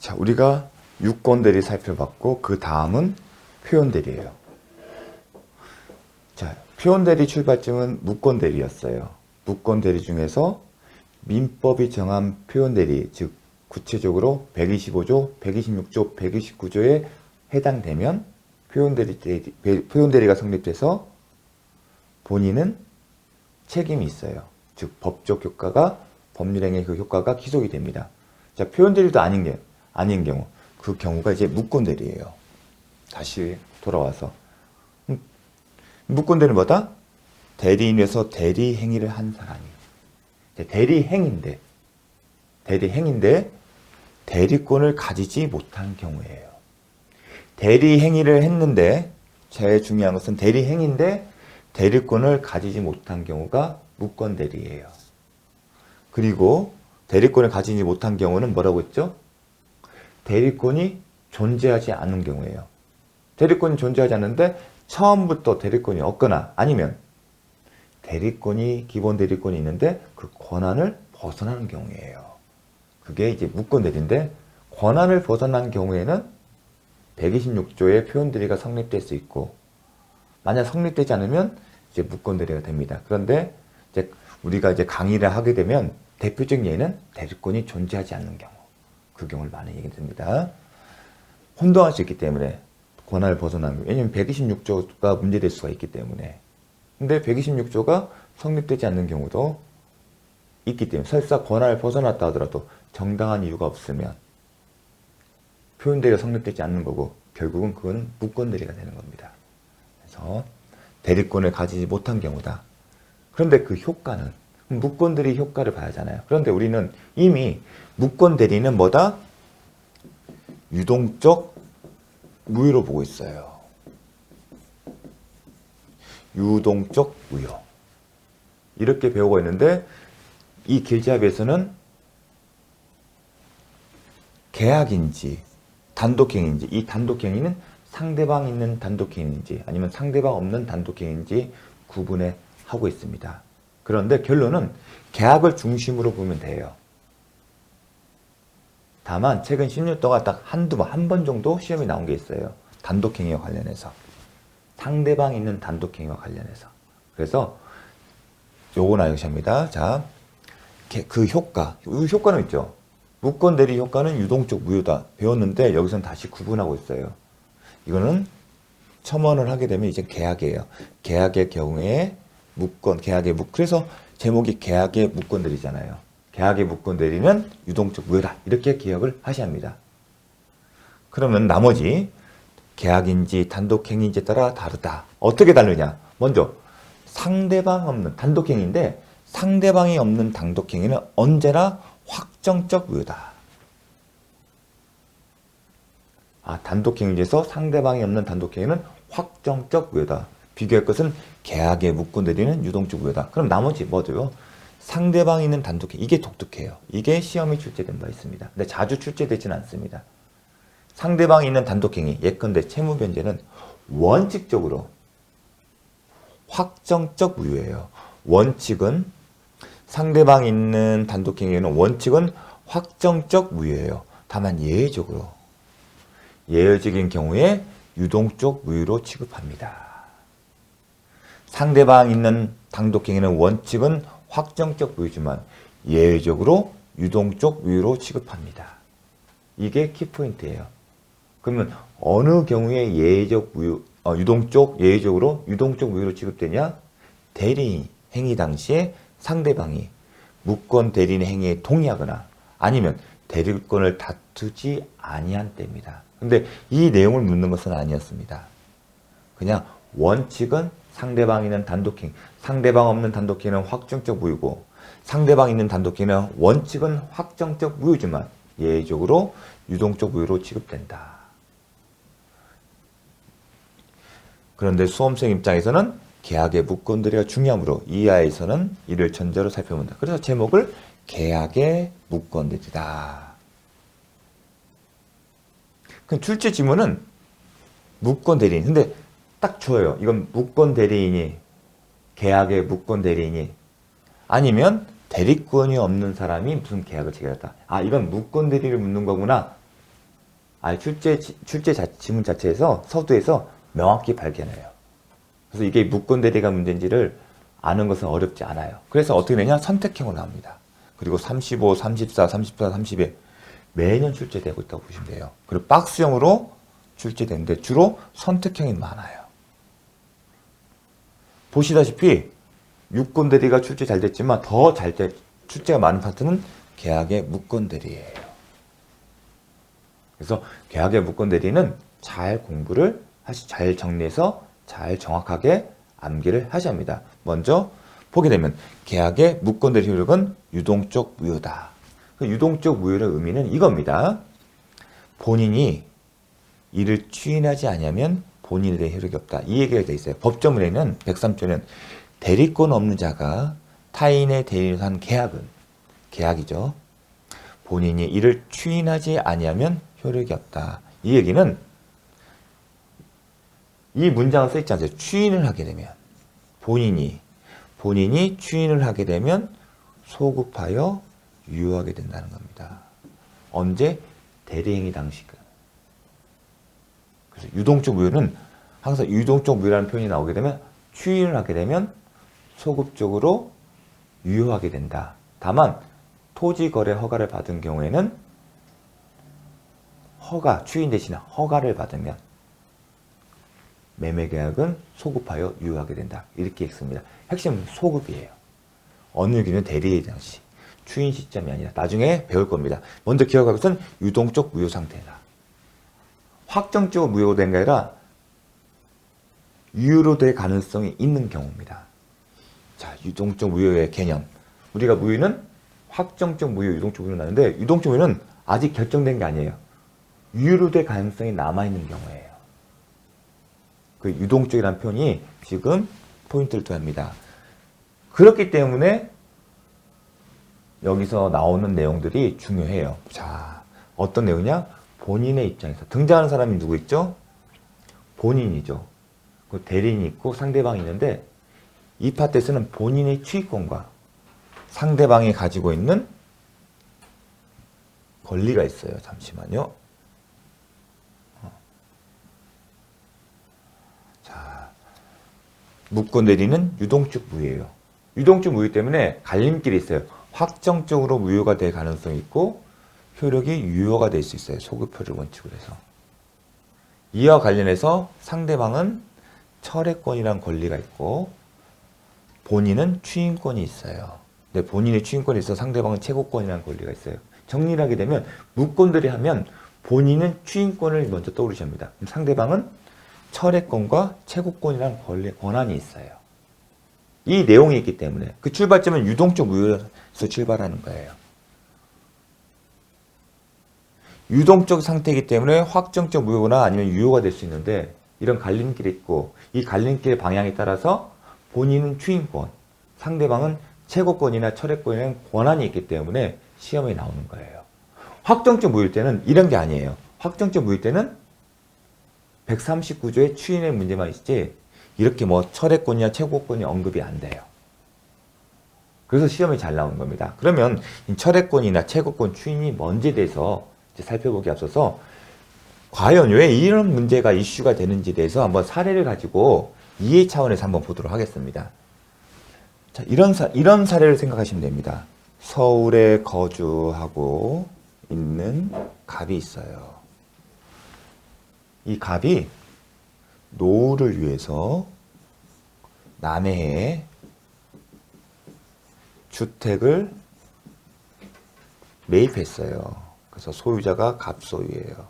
자, 우리가 유권대리 살펴봤고 그 다음은 표현대리예요. 자, 표현대리 출발점은 무권대리였어요. 무권대리 중에서 민법이 정한 표현대리, 즉 구체적으로 125조, 126조, 129조에 해당되면 표현대리가 성립돼서 본인은 책임이 있어요. 즉 법적 효과가 법률행위 그 효과가 기속이 됩니다. 자, 표현대리도 아닌 경우 그 경우가 이제 무권대리예요. 다시 돌아와서 무권대리는 뭐다? 대리인에서 대리행위를 한 사람이 대리행인데 대리권을 가지지 못한 경우예요. 대리행위를 했는데 제일 중요한 것은 대리행위인데 대리권을 가지지 못한 경우가 무권대리예요. 그리고 대리권을 가지지 못한 경우는 뭐라고 했죠? 대리권이 존재하지 않는 경우예요. 대리권이 존재하지 않는데 처음부터 대리권이 없거나 아니면 기본 대리권이 있는데 그 권한을 벗어나는 경우예요. 그게 이제 무권대리인데 권한을 벗어난 경우에는 126조의 표현대리가 성립될 수 있고 만약 성립되지 않으면 이제 무권대리가 됩니다. 그런데 이제 우리가 이제 강의를 하게 되면 대표적인 예는 대리권이 존재하지 않는 경우. 그 경우를 많이 얘기됩니다. 혼동할 수 있기 때문에 권한을 벗어나는 경우. 왜냐하면 126조가 문제될 수가 있기 때문에. 근데 126조가 성립되지 않는 경우도 있기 때문에 설사 권한을 벗어났다 하더라도 정당한 이유가 없으면 표현대리가 성립되지 않는 거고 결국은 그건 무권대리가 되는 겁니다. 그래서 대리권을 가지지 못한 경우다. 그런데 그 효과는 무권대리 효과를 봐야 하잖아요. 그런데 우리는 이미 무권대리는 뭐다? 유동적 무효로 보고 있어요. 유동적 무효. 이렇게 배우고 있는데 이 길잡이에서는 계약인지 단독행위인지 이 단독행위는 상대방 있는 단독행위인지 아니면 상대방 없는 단독행위인지 구분해 하고 있습니다. 그런데 결론은 계약을 중심으로 보면 돼요. 다만 최근 10년 동안 딱 한 번 정도 시험이 나온 게 있어요. 단독행위와 관련해서. 상대방 있는 단독행위와 관련해서. 그래서 요건 알셔야 합니다. 자, 그 효과는 있죠. 무권대리 효과는 유동적 무효다. 배웠는데 여기서는 다시 구분하고 있어요. 이거는 첨언을 하게 되면 이제 계약이에요. 계약의 경우에 그래서 제목이 계약의 무권대리잖아요. 계약의 무권대리는 유동적 무효다. 이렇게 기억을 하셔야 합니다. 그러면 나머지 계약인지 단독행위인지에 따라 다르다. 어떻게 다르냐? 먼저 상대방 없는 단독행위인데 상대방이 없는 단독행위는 언제나 확정적 무효다. 단독행위에서 상대방이 없는 단독행위는 확정적 무효다. 비교할 것은 계약의 무권대리는 유동적 무효다. 그럼 나머지 뭐죠? 상대방이 있는 단독행위. 이게 독특해요. 이게 시험에 출제된 바 있습니다. 근데 자주 출제되지는 않습니다. 상대방이 있는 단독행위. 예컨대 채무변제는 원칙적으로 확정적 무효예요. 원칙은 상대방이 있는 단독행위는 원칙은 확정적 무효예요. 다만 예외적인 경우에 유동적 무효로 취급합니다. 상대방 있는 단독행위는 원칙은 확정적 무효지만 예외적으로 유동적 무효로 취급합니다. 이게 키포인트예요. 그러면 어느 경우에 예외적으로 유동적 무효로 취급되냐? 대리 행위 당시에 상대방이 무권 대리인 행위에 동의하거나 아니면 대리권을 다투지 아니한 때입니다. 근데 이 내용을 묻는 것은 아니었습니다. 그냥 원칙은 상대방 있는 단독행위, 상대방 없는 단독행위는 확정적 무효고 상대방 있는 단독행위는 원칙은 확정적 무효지만 예외적으로 유동적 무효로 취급된다. 그런데 수험생 입장에서는 계약의 무권대리가 중요하므로 이하에서는 이를 전제로 살펴본다. 그래서 제목을 계약의 무권대리다. 그럼 출제 지문은 무권대리인. 근데 딱 줘요. 이건 무권대리인이 계약의 무권대리인이 아니면 대리권이 없는 사람이 무슨 계약을 체결했다. 이건 무권대리를 묻는 거구나. 지문 자체에서 서두에서 명확히 발견해요. 그래서 이게 무권 대리가 문제인지를 아는 것은 어렵지 않아요. 그래서 어떻게 되냐? 선택형으로 나옵니다. 그리고 35, 34, 34, 32 매년 출제되고 있다고 보시면 돼요. 그리고 박스형으로 출제되는데 주로 선택형이 많아요. 보시다시피 유권 대리가 출제 잘 됐지만 더 출제가 많은 파트는 계약의 무권 대리예요. 그래서 계약의 무권 대리는 잘 공부를 잘 정리해서 잘 정확하게 암기를 하셔야 합니다. 먼저 보게 되면 계약의 무권 대리 효력은 유동적 무효다. 그 유동적 무효의 의미는 이겁니다. 본인이 이를 추인하지 않으면 본인에 대해 효력이 없다. 이 얘기가 되어 있어요. 법조문에는 103조는 대리권 없는 자가 타인의 대리를 한 계약이죠. 본인이 이를 추인하지 아니하면 효력이 없다. 이 얘기는 이 문장을 써있지 않아요. 추인을 하게 되면 본인이 추인을 하게 되면 소급하여 유효하게 된다는 겁니다. 언제? 대리행위 당시가. 그래서 유동적 무효는 항상 유동적 무효라는 표현이 나오게 되면 추인을 하게 되면 소급적으로 유효하게 된다. 다만 토지거래 허가를 받은 경우에는 추인 대신에 허가를 받으면 매매계약은 소급하여 유효하게 된다. 이렇게 읽습니다. 핵심은 소급이에요. 어느 경우는 대리의 당시, 추인 시점이 아니라 나중에 배울 겁니다. 먼저 기억할 것은 유동적 무효 상태다. 확정적으로 무효된 게 아니라 유효로 될 가능성이 있는 경우입니다. 자, 유동적 무효의 개념. 우리가 무효는 확정적 무효, 유동적 무효로 나는데 유동적 무효는 아직 결정된 게 아니에요. 유효로 될 가능성이 남아있는 경우예요. 그 유동적이라는 표현이 지금 포인트를 둬합니다. 그렇기 때문에 여기서 나오는 내용들이 중요해요. 자, 어떤 내용이냐? 본인의 입장에서 등장하는 사람이 누구 있죠? 본인이죠. 그 대리인이 있고 상대방이 있는데 이 파트에서는 본인의 취익권과 상대방이 가지고 있는 권리가 있어요. 잠시만요. 자, 무권 대리는 유동적 무효예요. 유동적 무효 때문에 갈림길이 있어요. 확정적으로 무효가 될 가능성이 있고 효력이 유효가 될 수 있어요. 소급효를 원칙으로 해서. 이와 관련해서 상대방은 철회권이라는 권리가 있고 본인은 추인권이 있어요. 근데 본인이 추인권이 있어 상대방은 채권이라는 권리가 있어요. 정리를 하게 되면 무권들이 하면 본인은 추인권을 먼저 떠오르셔야 합니다. 상대방은 철회권과 채권이라는 권한이 있어요. 이 내용이 있기 때문에 그 출발점은 유동적 무효에서 출발하는 거예요. 유동적 상태이기 때문에 확정적 무효나 아니면 유효가 될 수 있는데 이런 갈림길이 있고 이 갈림길의 방향에 따라서 본인은 추인권, 상대방은 채권이나 철회권이라는 권한이 있기 때문에 시험에 나오는 거예요. 확정적 무효일 때는 이런 게 아니에요. 확정적 무효일 때는 139조의 추인의 문제만 있지 이렇게 뭐 철회권이나 채권이 언급이 안 돼요. 그래서 시험에 잘 나오는 겁니다. 그러면 철회권이나 채권 추인이 뭔지에 대해서 이제 살펴보기 앞서서 과연 왜 이런 문제가 이슈가 되는지에 대해서 한번 사례를 가지고 이해 차원에서 한번 보도록 하겠습니다. 자, 이런 사례를 생각하시면 됩니다. 서울에 거주하고 있는 갑이 있어요. 이 갑이 노후를 위해서 남해에 주택을 매입했어요. 그래서 소유자가 갑소유예요.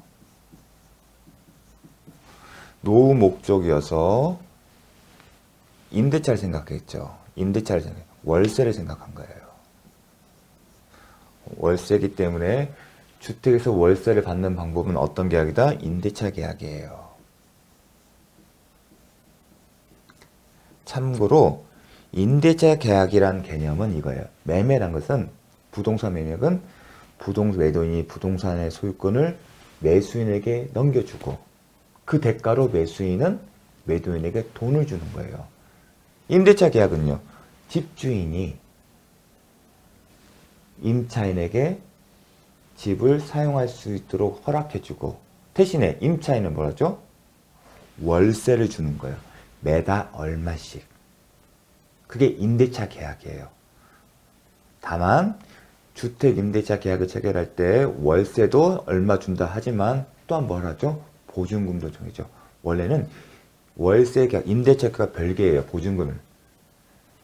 노후 목적이어서 임대차를 생각했죠. 월세를 생각한 거예요. 월세이기 때문에 주택에서 월세를 받는 방법은 어떤 계약이다? 임대차 계약이에요. 참고로 임대차 계약이란 개념은 이거예요. 매매란 것은 부동산 매매는 매도인이 부동산의 소유권을 매수인에게 넘겨주고 그 대가로 매수인은 매도인에게 돈을 주는 거예요. 임대차 계약은요. 집주인이 임차인에게 집을 사용할 수 있도록 허락해주고 대신에 임차인은 뭐라죠? 월세를 주는 거예요. 매달 얼마씩. 그게 임대차 계약이에요. 다만 주택 임대차 계약을 체결할 때 월세도 얼마 준다 하지만 또한 뭘 하죠? 보증금도 정해져. 원래는 월세 계약, 임대차 계약과 별개예요. 보증금은.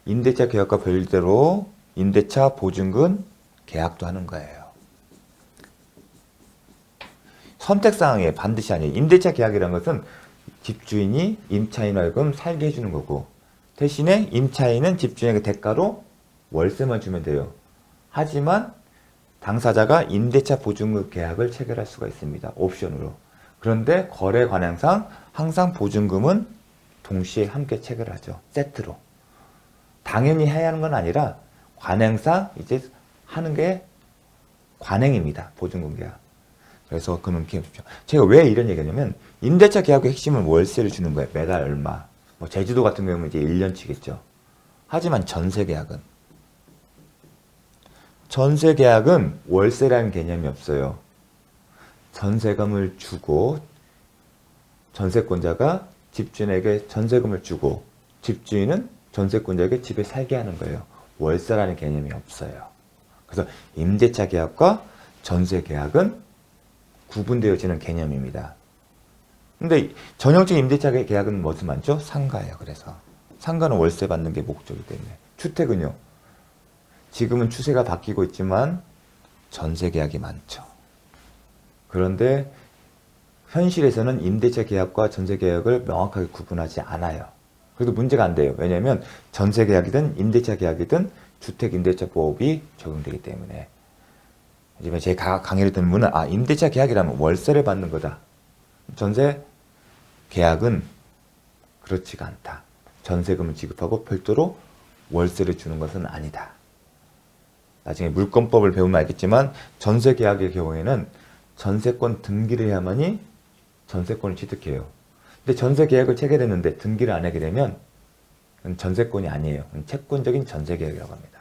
임대차 계약과 별개로 임대차 보증금 계약도 하는 거예요. 선택사항에 반드시 아니에요. 임대차 계약이라는 것은 집주인이 임차인 말금 살게 해주는 거고 대신에 임차인은 집주인에게 대가로 월세만 주면 돼요. 하지만 당사자가 임대차 보증금 계약을 체결할 수가 있습니다. 옵션으로. 그런데 거래 관행상 항상 보증금은 동시에 함께 체결하죠. 세트로. 당연히 해야 하는 건 아니라 관행상 이제 하는 게 관행입니다. 보증금 계약. 그래서 그는 기억해 주십시오. 제가 왜 이런 얘기하냐면 임대차 계약의 핵심은 월세를 주는 거예요. 매달 얼마. 뭐 제주도 같은 경우는 이제 1년치겠죠. 하지만 전세 계약은 월세라는 개념이 없어요. 전세금을 주고 전세권자가 집주인에게 전세금을 주고 집주인은 전세권자에게 집에 살게 하는 거예요. 월세라는 개념이 없어요. 그래서 임대차 계약과 전세 계약은 구분되어지는 개념입니다. 근데 전형적인 임대차 계약은 무엇이 많죠? 상가예요. 그래서 상가는 월세 받는 게 목적이기 때문에. 주택은요. 지금은 추세가 바뀌고 있지만 전세 계약이 많죠. 그런데 현실에서는 임대차 계약과 전세 계약을 명확하게 구분하지 않아요. 그래도 문제가 안 돼요. 왜냐하면 전세 계약이든 임대차 계약이든 주택임대차법이 적용되기 때문에. 하지만 제 강의를 듣는 분은 임대차 계약이라면 월세를 받는 거다. 전세 계약은 그렇지가 않다. 전세금을 지급하고 별도로 월세를 주는 것은 아니다. 나중에 물권법을 배우면 알겠지만 전세 계약의 경우에는 전세권 등기를 해야만이 전세권을 취득해요. 근데 전세 계약을 체결했는데 등기를 안 하게 되면 전세권이 아니에요. 채권적인 전세 계약이라고 합니다.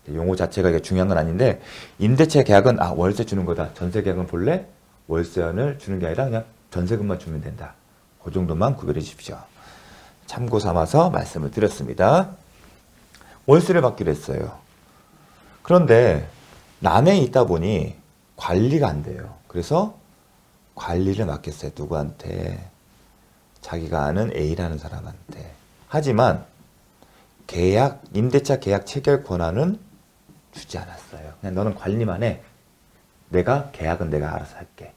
용어 자체가 이게 중요한 건 아닌데 임대차 계약은 월세 주는 거다. 전세 계약은 본래 월세안을 주는 게 아니라 그냥 전세금만 주면 된다. 그 정도만 구별해 주십시오. 참고 삼아서 말씀을 드렸습니다. 월세를 받기로 했어요. 그런데 남해에 있다 보니 관리가 안 돼요. 그래서 관리를 맡겼어요. 누구한테? 자기가 아는 A라는 사람한테. 하지만 임대차 계약 체결 권한은 주지 않았어요. 그냥 너는 관리만 해. 계약은 내가 알아서 할게.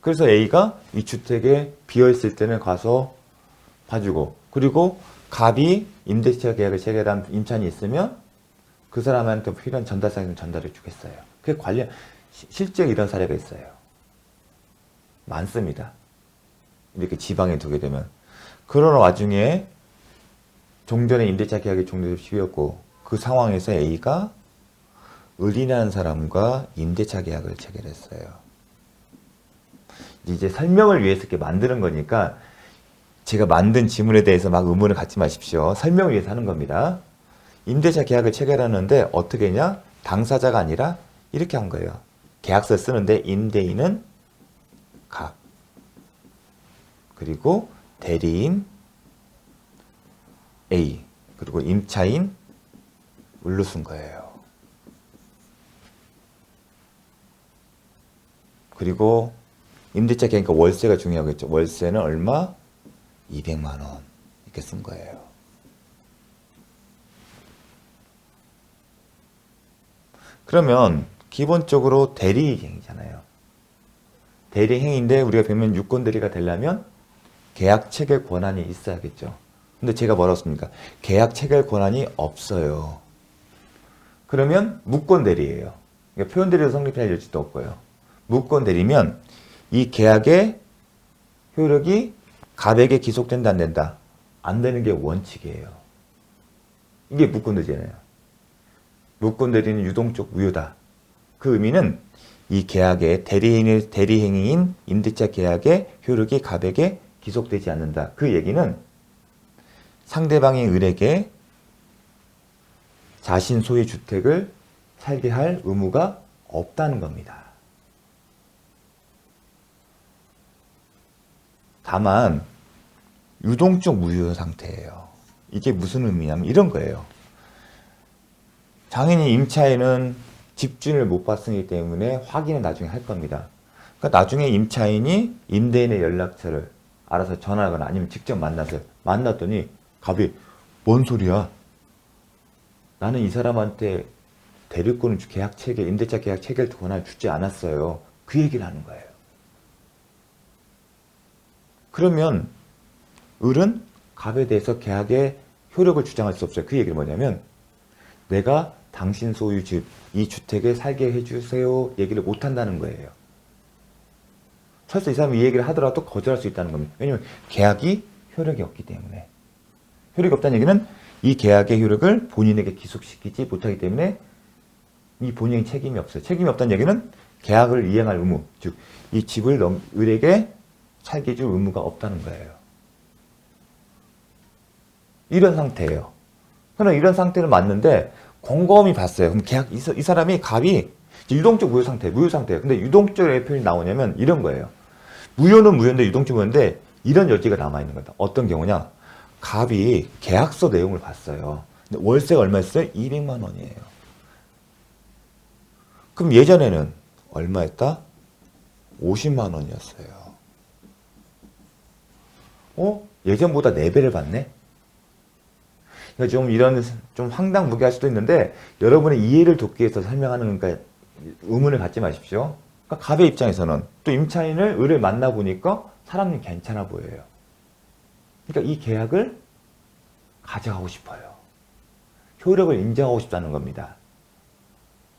그래서 A가 이 주택에 비어있을 때는 가서 봐주고, 그리고 갑이 임대차 계약을 체결한 임차인이 있으면 그 사람한테 필요한 전달사항을 전달해 주겠어요. 그게 실제 이런 사례가 있어요. 많습니다. 이렇게 지방에 두게 되면. 그런 와중에 종전에 임대차 계약이 종료될 시기였고 그 상황에서 A가 을이라는 사람과 임대차 계약을 체결했어요. 이제 설명을 위해서 이렇게 만드는 거니까 제가 만든 지문에 대해서 막 의문을 갖지 마십시오. 설명을 위해서 하는 겁니다. 임대차 계약을 체결하는데 어떻게 했냐? 당사자가 아니라 이렇게 한 거예요. 계약서 쓰는데 임대인은 갑, 그리고 대리인 A, 그리고 임차인 을로 쓴 거예요. 그리고 임대차 계약이니까 월세가 중요하겠죠. 월세는 얼마? 200만 원 이렇게 쓴 거예요. 그러면 기본적으로 대리행위잖아요. 대리행위인데 우리가 배우면 유권대리가 되려면 계약 체결 권한이 있어야겠죠. 근데 제가 뭐라고 했습니까? 계약 체결 권한이 없어요. 그러면 무권대리예요. 그러니까 표현대리로 성립할 여지도 없고요. 무권대리면 이 계약의 효력이 갑에게 기속된다 안 된다? 안 되는 게 원칙이에요. 이게 무권대리잖아요. 무권대리는 유동적 무효다. 그 의미는 이 계약의 대리행위인 임대차 계약의 효력이 갑에게 기속되지 않는다. 그 얘기는 상대방의 을에게 자신 소유의 주택을 살게 할 의무가 없다는 겁니다. 다만 유동적 무효 상태예요. 이게 무슨 의미냐면 이런 거예요. 당연히 임차인은 집주인을 못 봤기 때문에 확인을 나중에 할 겁니다. 그러니까 나중에 임차인이 임대인의 연락처를 알아서 전화하거나 아니면 직접 만났더니 갑이 뭔 소리야? 나는 이 사람한테 대리권을 계약 체결, 임대차 계약 체결 권한을 주지 않았어요. 그 얘기를 하는 거예요. 그러면 을은 갑에 대해서 계약의 효력을 주장할 수 없어요. 그 얘기는 뭐냐면 내가 당신 소유 집, 이 주택에 살게 해주세요 얘기를 못 한다는 거예요. 설사 이 사람이 이 얘기를 하더라도 거절할 수 있다는 겁니다. 왜냐하면 계약이 효력이 없기 때문에. 효력이 없다는 얘기는 이 계약의 효력을 본인에게 기속시키지 못하기 때문에 이 본인의 책임이 없어요. 책임이 없다는 얘기는 계약을 이행할 의무, 즉 이 집을 을에게 살게 해줄 의무가 없다는 거예요. 이런 상태예요. 그러나 이런 상태는 맞는데 곰곰이 봤어요. 그럼 계약 이 사람이 갑이 유동적 무효 상태예요. 근데 유동적으로 왜 표현이 나오냐면 이런 거예요. 무효는 무효인데 유동적 무효인데 이런 여지가 남아 있는 거다. 어떤 경우냐? 갑이 계약서 내용을 봤어요. 근데 월세가 얼마였어요? 200만 원이에요. 그럼 예전에는 얼마였다? 50만 원이었어요. 예전보다 4배를 받네? 좀 이런 좀 황당무계할 수도 있는데 여러분의 이해를 돕기 위해서 설명하는 거니까 의문을 갖지 마십시오. 그러니까 갑의 입장에서는 또 임차인을 을을 만나보니까 사람이 괜찮아 보여요. 그러니까 이 계약을 가져가고 싶어요. 효력을 인정하고 싶다는 겁니다.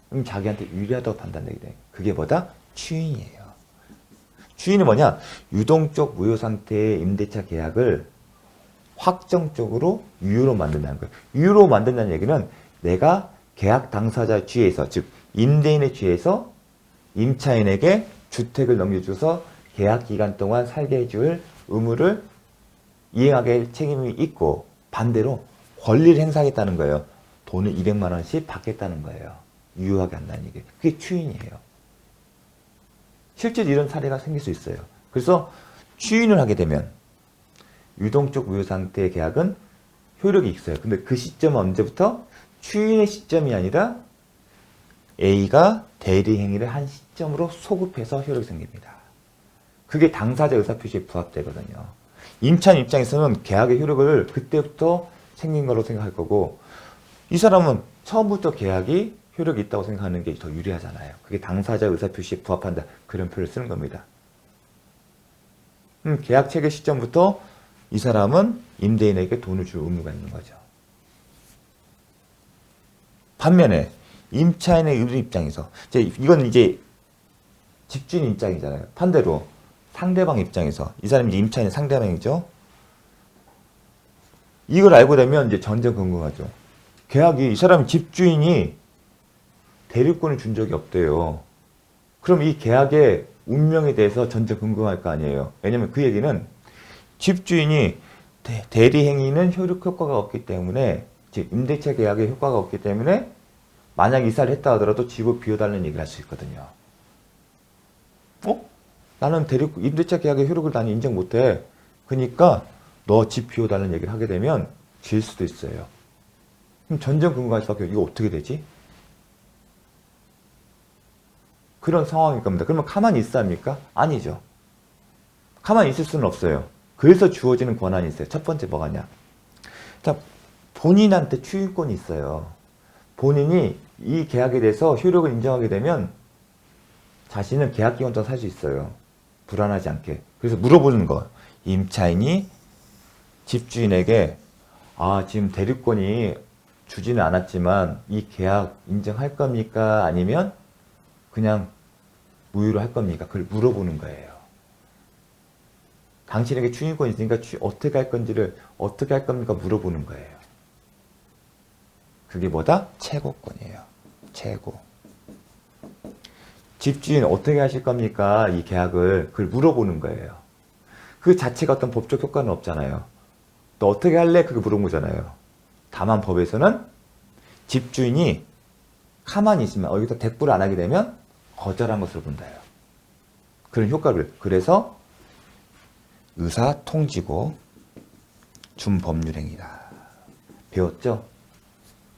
그럼 자기한테 유리하다고 판단되게 돼. 그게 뭐다? 추인이에요. 추인은 뭐냐? 유동적 무효 상태의 임대차 계약을 확정적으로 유효로 만든다는 거예요. 유효로 만든다는 얘기는 내가 계약 당사자 취해서, 즉 임대인의 취해서 임차인에게 주택을 넘겨줘서 계약 기간 동안 살게 해줄 의무를 이행하게 할 책임이 있고 반대로 권리를 행사하겠다는 거예요. 돈을 200만 원씩 받겠다는 거예요. 유효하게 한다는 얘기예요. 그게 추인이에요. 실제로 이런 사례가 생길 수 있어요. 그래서 추인을 하게 되면 유동적 무효 상태의 계약은 효력이 있어요. 근데 그 시점은 언제부터? 추인의 시점이 아니라 A가 대리 행위를 한 시점으로 소급해서 효력이 생깁니다. 그게 당사자 의사표시에 부합되거든요. 임차인 입장에서는 계약의 효력을 그때부터 생긴 걸로 생각할 거고 이 사람은 처음부터 계약이 효력이 있다고 생각하는 게 더 유리하잖아요. 그게 당사자 의사표시에 부합한다. 그런 표현을 쓰는 겁니다. 계약 체결 시점부터 이 사람은 임대인에게 돈을 줄 의무가 있는 거죠. 반면에 임차인의 입장에서 이건 이제 집주인 입장이잖아요. 반대로 상대방 입장에서 이 사람이 임차인의 상대방이죠. 이걸 알고 되면 이제 전전긍긍하죠. 계약이 이 사람 집주인이 대리권을 준 적이 없대요. 그럼 이 계약의 운명에 대해서 전전긍긍할 거 아니에요. 왜냐면 그 얘기는 집주인이 대리 행위는 효력 효과가 없기 때문에 즉 임대차 계약에 효과가 없기 때문에 만약 이사를 했다 하더라도 집을 비워달라는 얘기를 할 수 있거든요. 나는 임대차 계약의 효력을 나는 인정 못해. 그러니까 너 집 비워달라는 얘기를 하게 되면 질 수도 있어요. 그럼 전전긍긍할 수밖에 없어요. 이거 어떻게 되지? 그런 상황일 겁니다. 그러면 가만히 있어야 합니까? 아니죠. 가만히 있을 수는 없어요. 그래서 주어지는 권한이 있어요. 첫 번째 뭐가냐? 자, 본인한테 추인권이 있어요. 본인이 이 계약에 대해서 효력을 인정하게 되면 자신은 계약기간 동안 살 수 있어요. 불안하지 않게. 그래서 물어보는 거. 임차인이 집주인에게 지금 대리권이 주지는 않았지만 이 계약 인정할 겁니까? 아니면 그냥 무효로 할 겁니까? 그걸 물어보는 거예요. 당신에게 추인권이 있으니까 어떻게 할 건지를 어떻게 할 겁니까? 물어보는 거예요. 그게 뭐다? 최고권이에요. 최고. 집주인 어떻게 하실 겁니까? 이 계약을. 그걸 물어보는 거예요. 그 자체가 어떤 법적 효과는 없잖아요. 너 어떻게 할래? 그게 물어본 거잖아요. 다만 법에서는 집주인이 가만히 있으면 여기서 대꾸를 안 하게 되면 거절한 것으로 본다요. 그런 효과를. 그래서 의사통지고 준법률행위다. 배웠죠?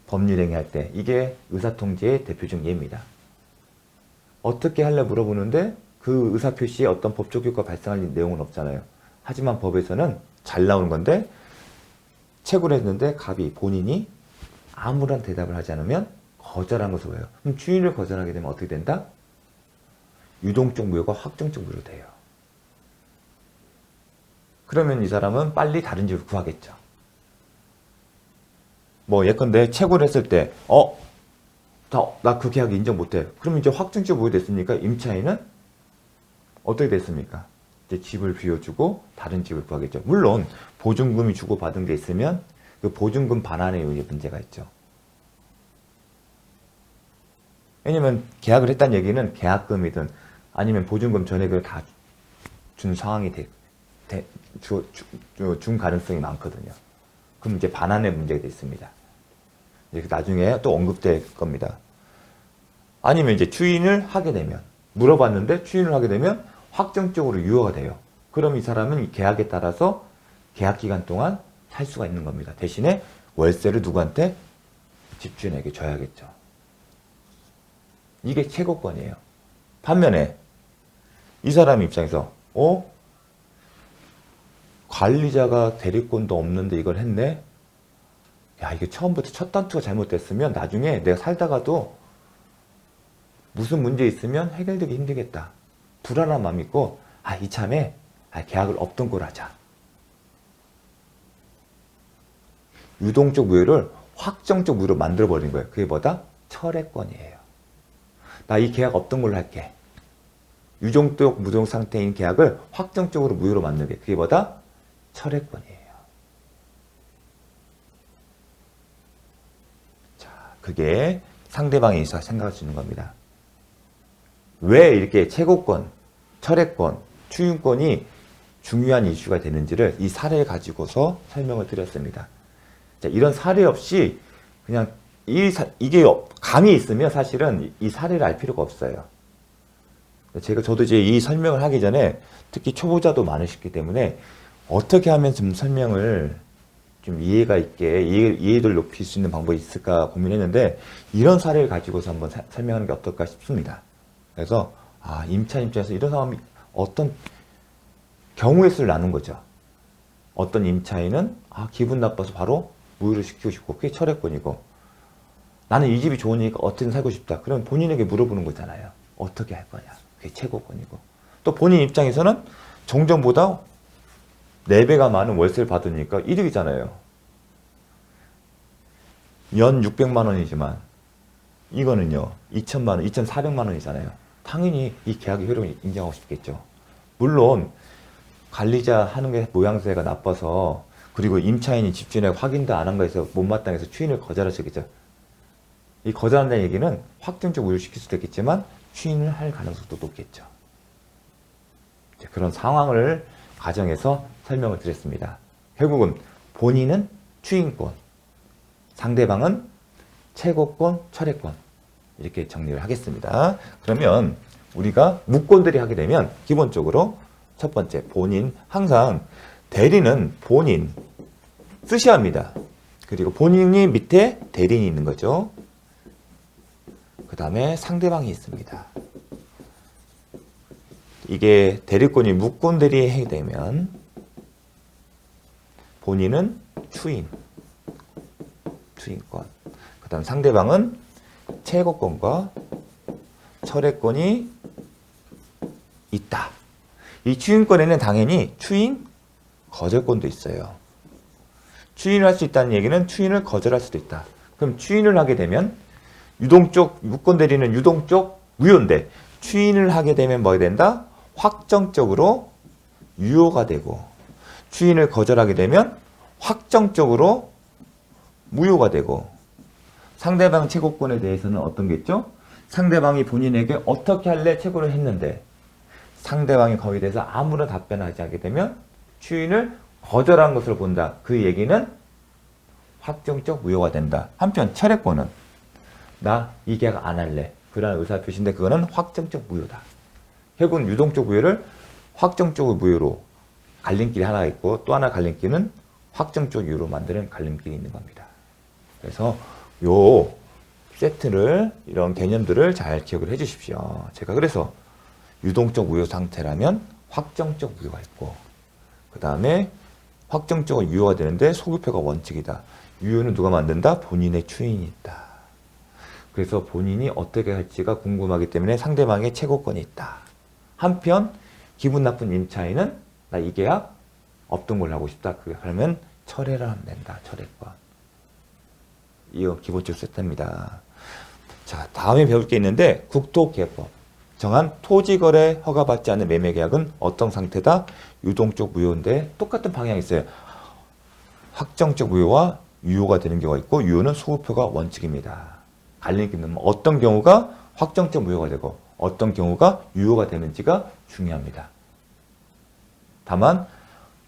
법률행위 할 때 이게 의사통지의 대표적 예입니다. 어떻게 할래 물어보는데 그 의사표시에 어떤 법적 효과 발생할 내용은 없잖아요. 하지만 법에서는 잘 나오는 건데 채굴 했는데 갑이 본인이 아무런 대답을 하지 않으면 거절한 것으로 보여요. 그럼 주인을 거절하게 되면 어떻게 된다? 유동적 무효가 확정적 무효로 돼요. 그러면 이 사람은 빨리 다른 집을 구하겠죠. 뭐 예컨대 채굴 했을 때 나 그 계약 인정 못해. 그럼 이제 확정적 무효됐으니까 임차인은 어떻게 됐습니까? 이제 집을 비워주고 다른 집을 구하겠죠. 물론 보증금이 주고받은 게 있으면 그 보증금 반환에 문제가 있죠. 왜냐면 계약을 했다는 얘기는 계약금이든 아니면 보증금 전액을 다 준 상황이 준 가능성이 많거든요. 그럼 이제 반환의 문제가 있습니다. 이제 나중에 또 언급될 겁니다. 아니면 이제 추인을 하게 되면 물어봤는데 추인을 하게 되면 확정적으로 유효가 돼요. 그럼 이 사람은 이 계약에 따라서 계약 기간 동안 살 수가 있는 겁니다. 대신에 월세를 누구한테? 집주인에게 줘야겠죠. 이게 채권이에요. 반면에 이 사람 입장에서 관리자가 대리권도 없는데 이걸 했네? 야, 이게 처음부터 첫 단추가 잘못됐으면 나중에 내가 살다가도 무슨 문제 있으면 해결되기 힘들겠다. 불안한 마음이 있고 이참에 계약을 없던 걸 하자. 유동적 무효를 확정적 무효로 만들어버린 거예요. 그게 뭐다? 철회권이에요. 나 이 계약 없던 걸로 할게. 유동적 무동 상태인 계약을 확정적으로 무효로 만들게. 그게 뭐다? 철회권이에요. 자, 그게 상대방이 있어 생각할 수 있는 겁니다. 왜 이렇게 채권권, 철회권, 추인권이 중요한 이슈가 되는지를 이 사례를 가지고서 설명을 드렸습니다. 자, 이런 사례 없이 그냥 이게 감이 있으면 사실은 이 사례를 알 필요가 없어요. 저도 이제 이 설명을 하기 전에 특히 초보자도 많으시기 때문에 어떻게 하면 좀 설명을 좀 이해가 있게 이해도를 높일 수 있는 방법이 있을까 고민했는데 이런 사례를 가지고서 한번 설명하는 게 어떨까 싶습니다. 그래서 임차인 입장에서 이런 상황이 어떤 경우의 수를 나눈 거죠. 어떤 임차인은 기분 나빠서 바로 무효를 시키고 싶고 그게 철회권이고 나는 이 집이 좋으니까 어떻게든 살고 싶다. 그러면 본인에게 물어보는 거잖아요. 어떻게 할 거냐. 그게 채권권이고 또 본인 입장에서는 정정보다 4배가 많은 월세를 받으니까 이득이잖아요. 연 600만 원이지만 이거는요 2천만 원, 2,400만 원이잖아요. 당연히 이 계약의 효력을 인정하고 싶겠죠. 물론 관리자 하는 게 모양새가 나빠서 그리고 임차인이 집주인에게 확인도 안 한 거에서 못마땅해서 추인을 거절하시겠죠. 이 거절한다는 얘기는 확정적 무효시킬 수도 있겠지만 추인을 할 가능성도 높겠죠. 그런 상황을 가정해서 설명을 드렸습니다. 결국은 본인은 추인권, 상대방은 채권권, 철회권 이렇게 정리를 하겠습니다. 그러면 우리가 무권들이 하게 되면 기본적으로 첫 번째 본인, 항상 대리는 본인 쓰셔야 합니다. 그리고 본인이 밑에 대리인이 있는 거죠. 그 다음에 상대방이 있습니다. 이게 대리권이 무권들이 하게 되면 본인은 추인권, 그 다음 상대방은 채권권과 철회권이 있다. 이 추인권에는 당연히 추인 거절권도 있어요. 추인을 할 수 있다는 얘기는 추인을 거절할 수도 있다. 그럼 추인을 하게 되면 유동적, 무권 대리는 유동적 무효인데 추인을 하게 되면 뭐가 된다? 확정적으로 유효가 되고 추인을 거절하게 되면 확정적으로 무효가 되고 상대방 채권권에 대해서는 어떤 게 있죠? 상대방이 본인에게 어떻게 할래 채권을 했는데 상대방이 거기에 대해서 아무런 답변을 하지 않게 되면 추인을 거절한 것으로 본다. 그 얘기는 확정적 무효가 된다. 한편 철회권은 나 이 계약 안 할래. 그런 의사표시인데 그거는 확정적 무효다. 결국은 유동적 무효를 확정적 무효로 갈림길이 하나 있고 또 하나 갈림길은 확정적 유효로 만드는 갈림길이 있는 겁니다. 그래서 요 세트를 이런 개념들을 잘 기억을 해 주십시오. 제가 그래서 유동적 무효 상태라면 확정적 무효가 있고 그 다음에 확정적으로 유효가 되는데 소급효가 원칙이다. 유효는 누가 만든다? 본인의 추인이 있다. 그래서 본인이 어떻게 할지가 궁금하기 때문에 상대방의 최고권이 있다. 한편 기분 나쁜 임차인은 나 이 계약 없던 걸로 하고 싶다. 그러면 철회를 하면 된다. 철회권. 이거 기본적 세트입니다. 자, 다음에 배울 게 있는데 국토개법 정한 토지거래 허가받지 않는 매매계약은 어떤 상태다? 유동적 무효인데 똑같은 방향이 있어요. 확정적 무효와 유효가 되는 경우가 있고 유효는 소급효가 원칙입니다. 갈림길은 어떤 경우가 확정적 무효가 되고 어떤 경우가 유효가 되는지가 중요합니다. 다만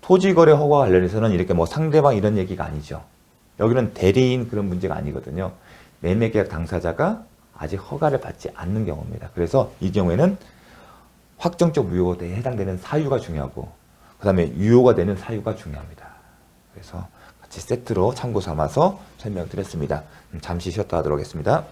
토지거래 허가 관련해서는 이렇게 뭐 상대방 이런 얘기가 아니죠. 여기는 대리인 그런 문제가 아니거든요. 매매계약 당사자가 아직 허가를 받지 않는 경우입니다. 그래서 이 경우에는 확정적 무효에 해당되는 사유가 중요하고 그 다음에 유효가 되는 사유가 중요합니다. 그래서 같이 세트로 참고 삼아서 설명드렸습니다. 잠시 쉬었다 하도록 하겠습니다.